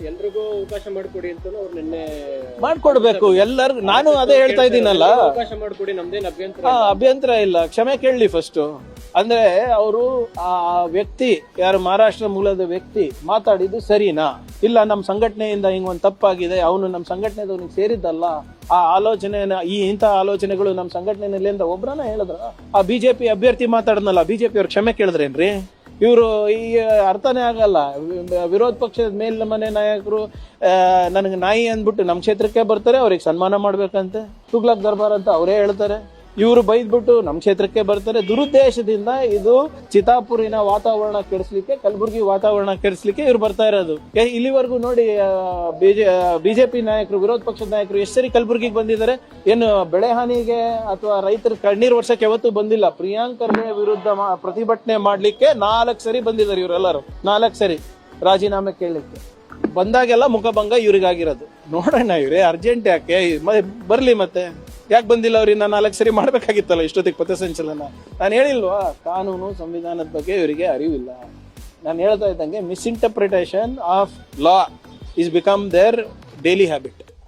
ಎಲ್ರಿಗೂ ಅವಕಾಶ ಮಾಡಿಕೊಡಿ ಅಂತ ಅವ್ರು ನಿನ್ನೆ ಮಾಡ್ಕೊಡ್ಬೇಕು ಎಲ್ಲರಿಗೂ. ನಾನು ಅದೇ ಹೇಳ್ತಾ ಇದ್ದೀನಲ್ಲ, ಅವಕಾಶ ಮಾಡಿಕೊಡಿ, ನಮ್ದೇನು ಅಭ್ಯಂತರ ಅಭ್ಯಂತರ ಇಲ್ಲ, ಕ್ಷಮೆ ಕೇಳಲಿ ಫಸ್ಟ್. ಅಂದ್ರೆ ಅವರು ಆ ವ್ಯಕ್ತಿ ಯಾರು ಮಹಾರಾಷ್ಟ್ರ ಮೂಲದ ವ್ಯಕ್ತಿ ಮಾತಾಡಿದ್ದು ಸರಿನಾ ಇಲ್ಲ, ನಮ್ಮ ಸಂಘಟನೆಯಿಂದ ಹಿಂಗೊಂದು ತಪ್ಪಾಗಿದೆ, ಅವನು ನಮ್ಮ ಸಂಘಟನೆದವನಿಗೆ ಸೇರಿದ್ದಲ್ಲ, ಆ ಆಲೋಚನೆ ಇಂಥ ಆಲೋಚನೆಗಳು ನಮ್ಮ ಸಂಘಟನೆಯಲ್ಲಿ ಅಂತ ಒಬ್ರನ್ನ ಹೇಳಿದ್ರ. ಆ ಬಿಜೆಪಿ ಅಭ್ಯರ್ಥಿ ಮಾತಾಡದ್ನಲ್ಲ, ಬಿಜೆಪಿ ಅವ್ರು ಕ್ಷಮೆ ಕೇಳಿದ್ರೇನ್ರಿ? ಇವರು ಈ ಅರ್ಥನೇ ಆಗಲ್ಲ. ವಿರೋಧ ಪಕ್ಷದ ಮೇಲ್ಮನೆ ನಾಯಕರು ನನಗೆ ನಾಯಿ ಅಂದ್ಬಿಟ್ಟು ನಮ್ಮ ಕ್ಷೇತ್ರಕ್ಕೆ ಬರ್ತಾರೆ, ಅವ್ರಿಗೆ ಸನ್ಮಾನ ಮಾಡ್ಬೇಕಂತೆ, ತುಗ್ಲಕ್ ದರ್ಬಾರ್ ಅಂತ ಅವರೇ ಹೇಳ್ತಾರೆ. ಇವರು ಬೈದ್ಬಿಟ್ಟು ನಮ್ಮ ಕ್ಷೇತ್ರಕ್ಕೆ ಬರ್ತಾರೆ. ದುರುದ್ದೇಶದಿಂದ ಇದು ಚಿತಾಪುರಿನ ವಾತಾವರಣ ಕೆಡಿಸ್ಲಿಕ್ಕೆ, ಕಲಬುರಗಿ ವಾತಾವರಣ ಕೆಡಿಸ್ಲಿಕ್ಕೆ ಇವ್ರು ಬರ್ತಾ ಇರೋದು. ಇಲ್ಲಿವರೆಗೂ ನೋಡಿ ಬಿಜೆಪಿ ನಾಯಕರು, ವಿರೋಧ ಪಕ್ಷದ ನಾಯಕರು ಎಷ್ಟು ಸರಿ ಕಲಬುರಗಿಗೆ ಬಂದಿದ್ದಾರೆ? ಏನು ಬೆಳೆ ಹಾನಿಗೆ ಅಥವಾ ರೈತರ ಕಣ್ಣೀರ್ ವರ್ಷಕ್ಕೆ ಯಾವತ್ತೂ ಬಂದಿಲ್ಲ. ಪ್ರಿಯಾಂಕ್ ಖರ್ಗೆ ವಿರುದ್ಧ ಪ್ರತಿಭಟನೆ ಮಾಡ್ಲಿಕ್ಕೆ 4 ಸರಿ ಬಂದಿದ್ದಾರೆ ಇವರೆಲ್ಲರೂ. 4 ಸರಿ ರಾಜೀನಾಮೆ ಕೇಳಲಿಕ್ಕೆ ಬಂದಾಗೆಲ್ಲ ಮುಖಭಂಗ ಇವ್ರಿಗಾಗಿರೋದು. ನೋಡೋಣ, ಇವ್ರೆ ಅರ್ಜೆಂಟ್ ಯಾಕೆ ಬರ್ಲಿ, ಮತ್ತೆ ಯಾಕೆ ಬಂದಿಲ್ಲ ಅವ್ರನ್ನ 4 ಸರಿ ಮಾಡ್ಬೇಕಾಗಿತ್ತಲ್ಲ ಇಷ್ಟೊತ್ತಿಗೆ ಪಥಸಂಚಲನ. ನಾನು ಹೇಳಿಲ್ವಾ, ಕಾನೂನು ಸಂವಿಧಾನದ ಬಗ್ಗೆ ಇವರಿಗೆ ಅರಿವಿಲ್ಲ. ನಾನು ಹೇಳ್ತಾ ಇದ್ದಂಗೆ misinterpretation of law is become their daily habit.